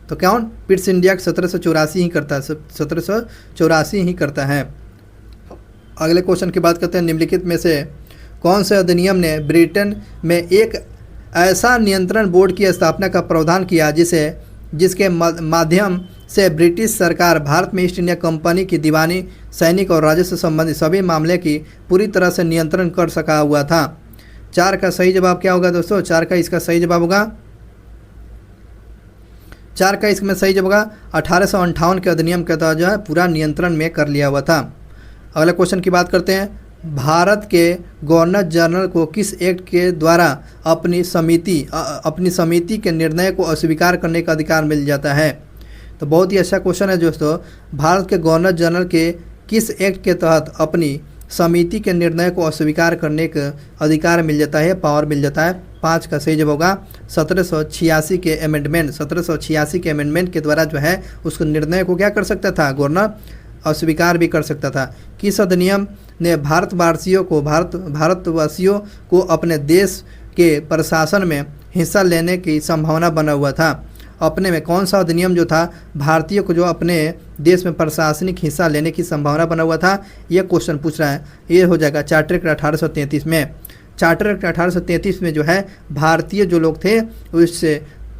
A: तो कौन? पिट्स इंडिया 1784 ही करता है, 1784 ही करता है। अगले क्वेश्चन की बात करते हैं। निम्नलिखित में से कौन से अधिनियम ने ब्रिटेन में एक ऐसा नियंत्रण बोर्ड की स्थापना का प्रावधान किया जिसके माध्यम से ब्रिटिश सरकार भारत में ईस्ट इंडिया कंपनी की दीवानी, सैनिक और राजस्व संबंधी सभी मामले की पूरी तरह से नियंत्रण कर सका हुआ था? 4 का सही जवाब क्या होगा दोस्तों? 4 का इसका सही जवाब होगा 4 का इसमें सही जवाब होगा 1858 के अधिनियम के तहत जो है पूरा नियंत्रण में कर लिया हुआ था। अगले क्वेश्चन की बात करते हैं। भारत के गवर्नर जनरल को किस एक्ट के द्वारा अपनी समिति के निर्णय को अस्वीकार करने का अधिकार मिल जाता है? तो बहुत ही अच्छा क्वेश्चन है दोस्तों। भारत के गवर्नर जनरल के किस एक्ट के तहत अपनी समिति के निर्णय को अस्वीकार करने का अधिकार मिल जाता है, पावर मिल जाता है? 5 का सही जवाब होगा 1786 के अमेंडमेंट। 1786 के अमेंडमेंट के द्वारा जो है उसको निर्णय को क्या कर सकता था? गवर्नर अस्वीकार भी कर सकता था। किस अधिनियम ने भारतवासियों को अपने देश के प्रशासन में हिस्सा लेने की संभावना बना हुआ था? अपने में कौन सा अधिनियम जो था भारतीयों को जो अपने देश में प्रशासनिक हिस्सा लेने की संभावना बना हुआ था? यह क्वेश्चन पूछ रहा है। ये हो जाएगा चार्टर एक्ट 1833 में। चार्टर एक्ट 1833 में जो है भारतीय जो लोग थे उससे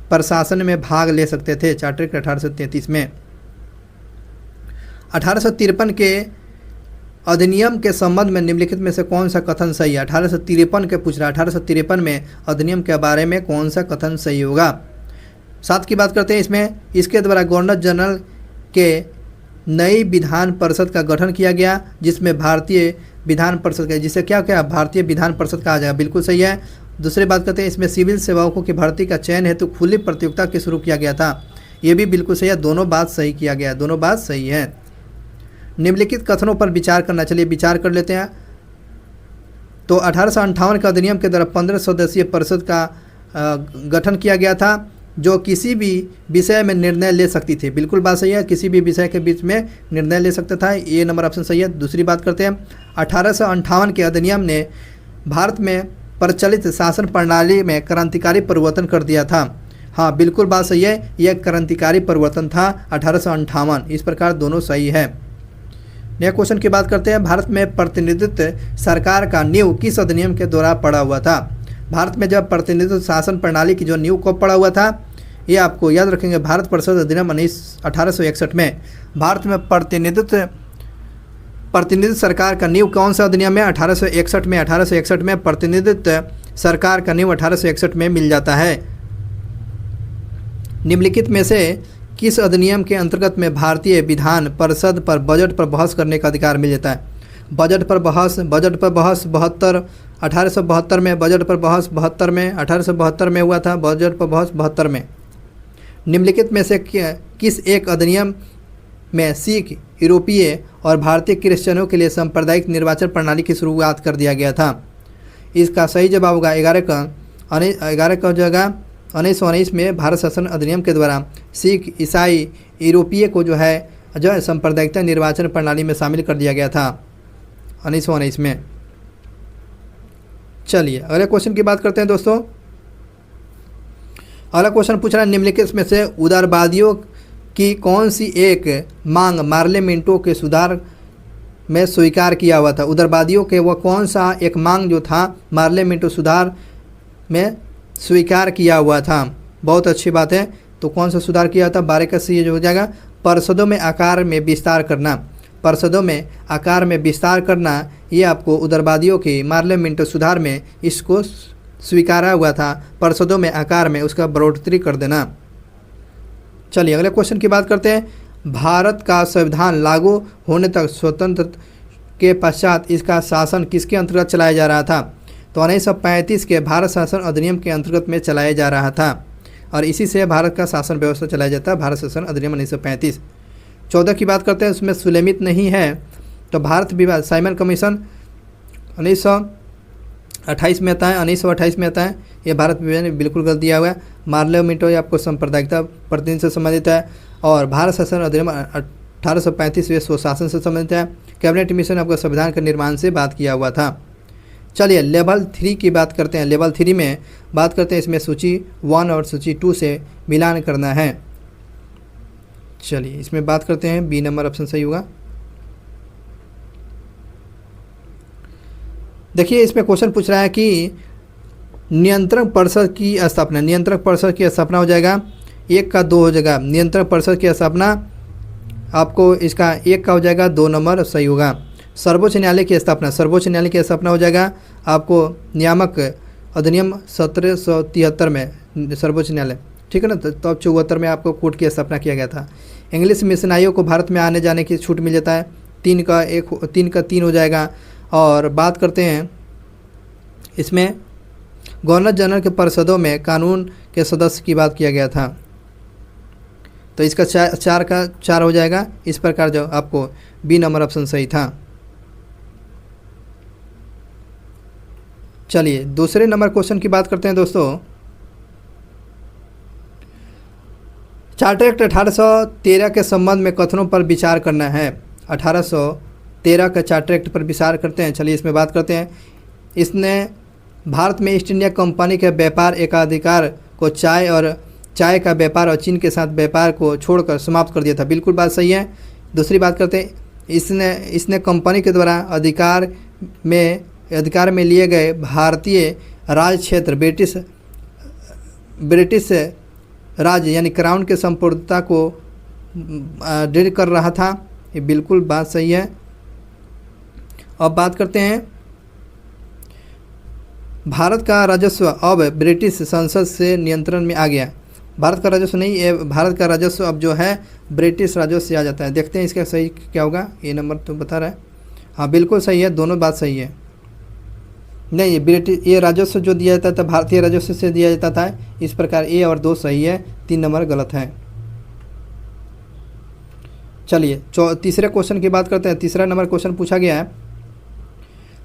A: प्रशासन में भाग ले सकते थे। चार्टर एक्ट 1833 में। 1853 के अधिनियम के संबंध में निम्नलिखित में से कौन सा कथन सही है? 1853 के पूछ रहा है। 1853 में अधिनियम के बारे में कौन सा कथन सही होगा? 7 की बात करते हैं। इसके द्वारा गवर्नर जनरल के नई विधान परिषद का गठन किया गया, जिसमें भारतीय विधान परिषद का, जिसे क्या भारतीय विधान परिषद कहा जाएगा। बिल्कुल सही है। दूसरी बात करते हैं। इसमें सिविल सेवकों की भर्ती का चयन हेतु खुली प्रतियोगिता के शुरू किया गया था। ये भी बिल्कुल सही है। दोनों बात सही किया गया, दोनों बात सही है। निम्नलिखित कथनों पर विचार करना। चलिए विचार कर लेते हैं। तो 1858 के अधिनियम के द्वारा 15 सदस्यीय परिषद का गठन किया गया था, जो किसी भी विषय में निर्णय ले सकती थी। बिल्कुल बात सही है। किसी भी विषय के बीच में निर्णय ले सकता था। ये नंबर ऑप्शन सही है। दूसरी बात करते हैं। 1858 के अधिनियम ने भारत में प्रचलित शासन प्रणाली में क्रांतिकारी परिवर्तन कर दिया था। हाँ बिल्कुल बात सही है। यह क्रांतिकारी परिवर्तन था 1858। इस प्रकार दोनों सही है। नया क्वेश्चन की बात करते हैं। भारत में प्रतिनिधित्व सरकार का नींव किस अधिनियम के द्वारा पड़ा हुआ था? भारत में जब प्रतिनिधित्व शासन प्रणाली की जो नींव कब पड़ा हुआ था, ये आपको याद रखेंगे। भारत परिषद अधिनियम 1861 में। भारत में प्रतिनिधित्व सरकार का नींव कौन सा अधिनियम है? 1861 में। 1861 में प्रतिनिधित्व सरकार का नींव 1861 में मिल जाता है। निम्नलिखित में से किस अधिनियम के अंतर्गत में भारतीय विधान परिषद पर बजट पर बहस करने का अधिकार मिल जाता है? बजट पर बहस 72 1872 में, बजट पर बहस 72 में, 1872 में हुआ था बजट पर बहस 72 में। निम्नलिखित में से किस एक अधिनियम में सिख, यूरोपीय और भारतीय क्रिश्चियनों के लिए सांप्रदायिक निर्वाचन प्रणाली की शुरुआत कर दिया गया था? इसका सही जवाब होगा 11 का हो जाएगा 1919 में भारत शासन अधिनियम के द्वारा सिख, ईसाई, यूरोपीय को जो है सांप्रदायिकता निर्वाचन प्रणाली में शामिल कर दिया गया था 1919 में। चलिए अगले क्वेश्चन की बात करते हैं दोस्तों। अगला क्वेश्चन पूछ रहा है निम्नलिखित में से उदारवादियों की कौन सी एक मांग मार्ले मिंटो के सुधार में स्वीकार किया हुआ था। उदारवादियों के वह कौन सा एक मांग जो था मार्ले मिंटो सुधार में स्वीकार किया हुआ था। बहुत अच्छी बात है। तो कौन सा सुधार किया था, 12 का सी जो हो जाएगा परिषदों में आकार में विस्तार करना। परिषदों में आकार में विस्तार करना ये आपको उदारवादियों के मार्ले मिंटो सुधार में इसको स्वीकारा हुआ था, परिषदों में आकार में उसका बढ़ोतरी कर देना। चलिए अगले क्वेश्चन की बात करते हैं। भारत का संविधान लागू होने तक स्वतंत्र के पश्चात इसका शासन किसके अंतर्गत चलाया जा रहा था। तो 1935 के भारत शासन अधिनियम के अंतर्गत में चलाया जा रहा था और इसी से भारत का शासन व्यवस्था चलाया जाता है, भारत शासन अधिनियम 1935। 14 की बात करते हैं, उसमें सुलेमित नहीं है तो भारत विवाद साइमन कमीशन 1928 में आता है, 1928 में आता है। ये भारत विभाजन ने बिल्कुल गलत दिया हुआ है। मार्ले मिंटो आपको सांप्रदायिकता प्रतिनिधि से संबंधित है और भारत शासन अधिनियम 1835 वे स्वशासन से संबंधित है। कैबिनेट मिशन आपको संविधान के निर्माण से बात किया हुआ था। चलिए लेवल 3 की बात करते हैं। लेवल 3 में बात करते हैं, इसमें सूची 1 और सूची 2 से मिलान करना है। चलिए इसमें बात करते हैं, बी नंबर ऑप्शन सही होगा। देखिए इसमें क्वेश्चन पूछ रहा है कि नियंत्रक परिषद की स्थापना, नियंत्रक परिषद की स्थापना हो जाएगा 1 का 2 हो जाएगा। नियंत्रक परिषद की स्थापना आपको इसका 1 का हो जाएगा, 2 नंबर सही होगा। सर्वोच्च न्यायालय की स्थापना, सर्वोच्च न्यायालय की स्थापना हो जाएगा आपको नियामक अधिनियम 1773 में सर्वोच्च न्यायालय, ठीक है ना। तो 74 में आपको कोर्ट की स्थापना किया गया था। इंग्लिश मिशनारियों को भारत में आने जाने की छूट मिल जाता है, 3 का 3 हो जाएगा। और बात करते हैं इसमें गवर्नर जनरल के परिषदों में कानून के सदस्य की बात किया गया था, तो इसका 4 का 4 हो जाएगा। इस प्रकार जो आपको बी नंबर ऑप्शन सही था। चलिए दूसरे नंबर क्वेश्चन की बात करते हैं दोस्तों। चार्टर एक्ट 1813 के संबंध में कथनों पर विचार करना है। 1813 का चार्टर एक्ट पर विचार करते हैं। चलिए इसमें बात करते हैं। इसने भारत में ईस्ट इंडिया कंपनी के व्यापार एकाधिकार को चाय का व्यापार और चीन के साथ व्यापार को छोड़कर समाप्त कर दिया था। बिल्कुल बात सही है। दूसरी बात करते हैं, इसने कंपनी के द्वारा अधिकार में लिए गए भारतीय राज क्षेत्र ब्रिटिश राज यानी क्राउन के संपूर्णता को दृढ़ कर रहा था। ये बिल्कुल बात सही है। अब बात करते हैं, भारत का राजस्व अब ब्रिटिश संसद से नियंत्रण में आ गया। भारत का राजस्व नहीं, ये भारत का राजस्व अब जो है ब्रिटिश राजस्व से आ जाता है। देखते हैं इसका सही क्या होगा। ये नंबर तो बता रहा है, हाँ बिल्कुल सही है, दोनों बात सही है। नहीं, ये राजस्व जो दिया जाता था भारतीय राजस्व से दिया जाता था। इस प्रकार ए और 2 सही है, 3 नंबर गलत है। चलिए तीसरे क्वेश्चन की बात करते हैं। तीसरा नंबर क्वेश्चन पूछा गया है,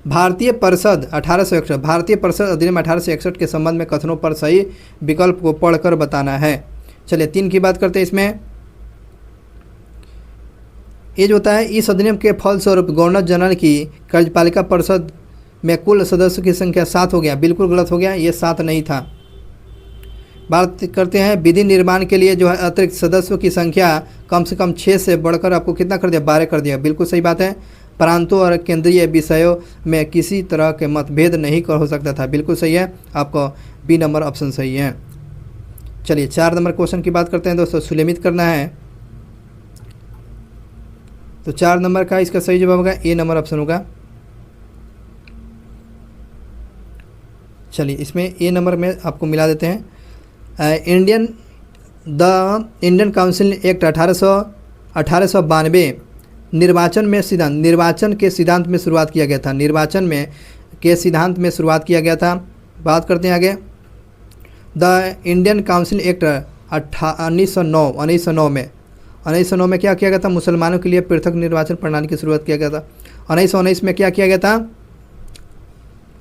A: भारतीय परिषद 1861, भारतीय परिषद अधिनियम 1861 के संबंध में कथनों पर सही विकल्प को पढ़कर बताना है। चलिए 3 की बात करते हैं। इसमें ये जो होता है, इस अधिनियम के फलस्वरूप गवर्नर जनरल की कार्यपालिका परिषद में कुल सदस्यों की संख्या 7 हो गया। बिल्कुल गलत हो गया, ये 7 नहीं था। बात करते हैं विधि निर्माण के लिए जो है अतिरिक्त सदस्यों की संख्या कम से कम 6 से बढ़कर आपको कितना कर दिया, 12 कर दिया। बिल्कुल सही बात है। प्रांतों और केंद्रीय विषयों में किसी तरह के मतभेद नहीं हो सकता था। बिल्कुल सही है, आपको बी नंबर ऑप्शन सही है। चलिए 4 नंबर क्वेश्चन की बात करते हैं दोस्तों। सुलेमित करना है, तो 4 नंबर का इसका सही जवाब होगा ए नंबर ऑप्शन होगा। चलिए इसमें ए नंबर में आपको मिला देते हैं। इंडियन काउंसिल एक्ट 1892 निर्वाचन के सिद्धांत में शुरुआत किया गया था। सिद्धांत में शुरुआत किया गया था। बात करते हैं आगे। द इंडियन काउंसिल एक्ट 1909 में क्या किया गया था, मुसलमानों के लिए पृथक निर्वाचन प्रणाली की शुरुआत किया गया था। 1919 में क्या किया गया था,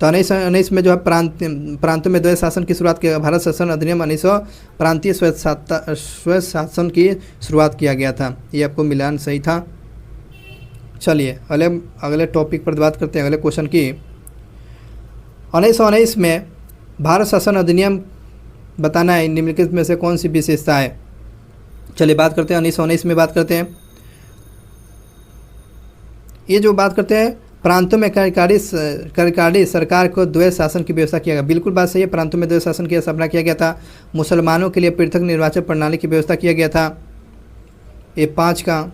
A: तो 1919 में जो है प्रांतों में द्वैत शासन की शुरुआत किया। भारत शासन अधिनियम 1900 प्रांतीय स्वैत शासन की शुरुआत किया गया था। ये आपको मिलान सही था। चलिए अगले टॉपिक पर बात करते हैं, अगले क्वेश्चन की। 1919 में भारत शासन अधिनियम बताना है निम्नलिखित में से कौन सी विशेषता है। चलिए बात करते हैं 1919 में बात करते हैं। ये जो बात करते हैं प्रांतों में कार्यकारी सरकार को द्वैत शासन की व्यवस्था किया गया। बिल्कुल बात सही है, प्रांतों में द्वैत शासन की स्थापना किया गया था। मुसलमानों के लिए पृथक निर्वाचन प्रणाली की व्यवस्था किया गया था। ये 5 का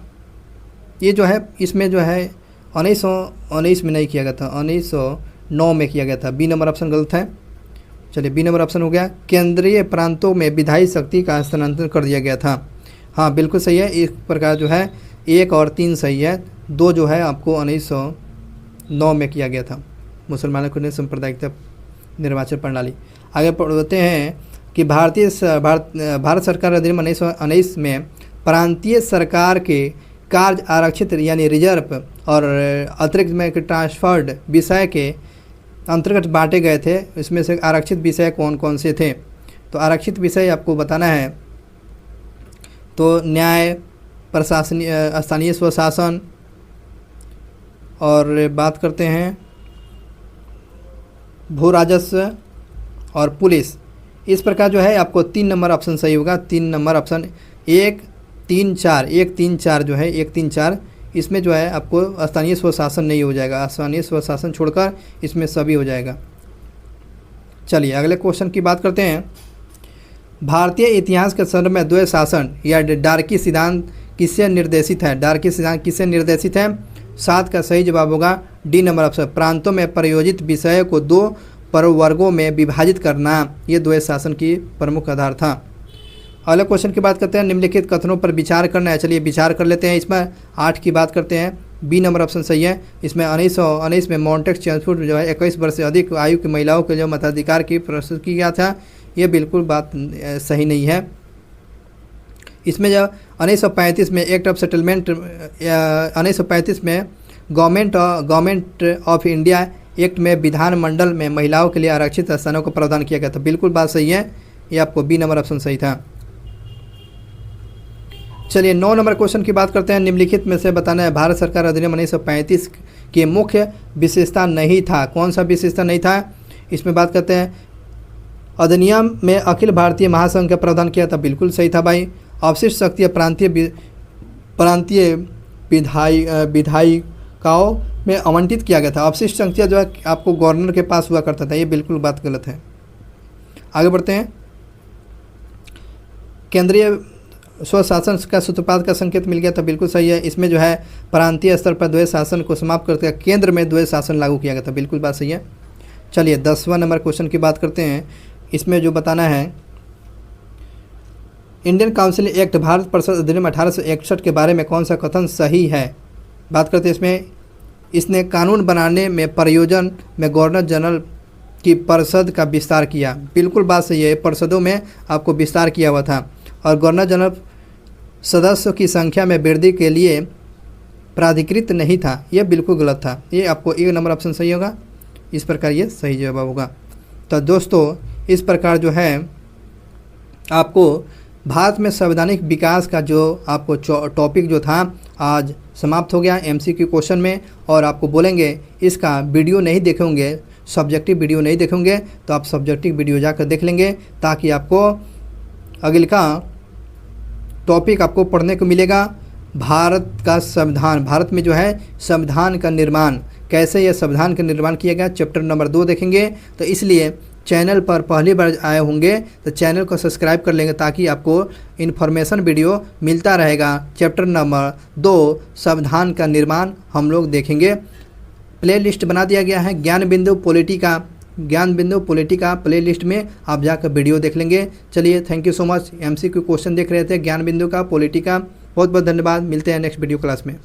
A: ये जो है इसमें जो है 1919 में नहीं किया गया था, 1909 में किया गया था। बी नंबर ऑप्शन गलत है। चलिए बी नंबर ऑप्शन हो गया। केंद्रीय प्रांतों में विधायी शक्ति का हस्तांतरण कर दिया गया था। हाँ बिल्कुल सही है। इस प्रकार जो है 1 और 3 सही है। 2 जो है आपको 1909 में किया गया था, मुसलमानों के लिए सांप्रदायिक निर्वाचन प्रणाली। आगे पढ़ते हैं कि भारत सरकार अधिनियम 1919 में प्रांतीय सरकार के कार्य आरक्षित यानी रिजर्व और अतिरिक्त में ट्रांसफर्ड विषय के अंतर्गत बांटे गए थे। इसमें से आरक्षित विषय कौन कौन से थे? तो आरक्षित विषय आपको बताना है तो न्याय, प्रशासनिक, स्थानीय स्वशासन, और बात करते हैं भू राजस्व और पुलिस। इस प्रकार जो है आपको 3 नंबर ऑप्शन सही होगा। 3 नंबर ऑप्शन 1, 3, 4 1, 3, 4 जो है 1, 3, 4 इसमें जो है आपको स्थानीय स्वशासन नहीं हो जाएगा। स्थानीय स्वशासन छोड़कर इसमें सभी हो जाएगा। चलिए अगले क्वेश्चन की बात करते हैं। भारतीय इतिहास के संदर्भ में द्वैत शासन या डार्की सिद्धांत किससे निर्देशित है? डार्की सिद्धांत किससे निर्देशित है? 7 का सही जवाब होगा डी नंबर ऑप्शन। प्रांतों में प्रयोजित विषय को 2 प्रवर्गों में विभाजित करना, ये द्वैत शासन की प्रमुख आधार था। अगले क्वेश्चन की बात करते हैं। निम्नलिखित कथनों पर विचार करना है। चलिए विचार कर लेते हैं। इसमें 8 की बात करते हैं। बी नंबर ऑप्शन सही है। इसमें 1919 में मॉन्टेक चेम्सफोर्ड जो है 21 वर्ष से अधिक आयु की महिलाओं के जो मताधिकार की प्रस्तुत किया गया था, ये बिल्कुल बात सही नहीं है। इसमें जब 1935 में एक्ट ऑफ सेटलमेंट 1935 में गवर्नमेंट ऑफ इंडिया एक्ट में विधानमंडल में महिलाओं के लिए आरक्षित स्थानों को प्रावधान किया गया था। बिल्कुल बात सही है। ये आपको बी नंबर ऑप्शन सही था। चलिए 9 नंबर क्वेश्चन की बात करते हैं। निम्नलिखित में से बताना है भारत सरकार अधिनियम 1935 की मुख्य विशेषता नहीं था। कौन सा विशेषता नहीं था? इसमें बात करते हैं अधिनियम में अखिल भारतीय महासंघ का प्रावधान किया था। बिल्कुल सही था भाई। अवशिष्ट शक्ति प्रांतीय विधायिकाओं में आवंटित किया गया था। अवशिष्ट शक्तियाँ जो है आपको गवर्नर के पास हुआ करता था, ये बिल्कुल बात गलत है। आगे बढ़ते हैं। केंद्रीय स्वशासन का सूत्रपात का संकेत मिल गया था। बिल्कुल सही है। इसमें जो है प्रांतीय स्तर पर द्वैत शासन को समाप्त करके केंद्र में द्वैत शासन लागू किया गया था। बिल्कुल बात सही है। चलिए 10वां नंबर क्वेश्चन की बात करते हैं। इसमें जो बताना है इंडियन काउंसिल एक्ट भारत परिषद अधिनियम 1861 के बारे में कौन सा कथन सही है? बात करते हैं इसमें। इसने कानून बनाने में प्रयोजन में गवर्नर जनरल की परिषद का विस्तार किया। बिल्कुल बात सही है। परिषदों में आपको विस्तार किया हुआ था और गवर्नर जनरल सदस्यों की संख्या में वृद्धि के लिए प्राधिकृत नहीं था। यह बिल्कुल गलत था। ये आपको 1 नंबर ऑप्शन सही होगा। इस प्रकार ये सही जवाब होगा। तो दोस्तों इस प्रकार जो है आपको भारत में संवैधानिक विकास का जो आपको टॉपिक जो था आज समाप्त हो गया MCQ क्वेश्चन में। और आपको बोलेंगे इसका वीडियो नहीं देखेंगे, सब्जेक्टिव वीडियो नहीं देखेंगे, तो आप सब्जेक्टिव वीडियो जाकर देख लेंगे ताकि आपको अगले का टॉपिक आपको पढ़ने को मिलेगा। भारत का संविधान, भारत में जो है संविधान का निर्माण, कैसे यह संविधान का निर्माण किया गया, चैप्टर नंबर 2 देखेंगे। तो इसलिए चैनल पर पहली बार आए होंगे तो चैनल को सब्सक्राइब कर लेंगे ताकि आपको इन्फॉर्मेशन वीडियो मिलता रहेगा। चैप्टर नंबर 2 संविधान का निर्माण हम लोग देखेंगे। प्ले लिस्ट बना दिया गया है ज्ञान बिंदु पॉलिटी का प्ले लिस्ट में आप जाकर वीडियो देख लेंगे। चलिए thank you so much. MCQ question देख रहे थे ज्ञान बिंदु का पॉलिटी का। बहुत बहुत धन्यवाद। मिलते हैं नेक्स्ट वीडियो क्लास में।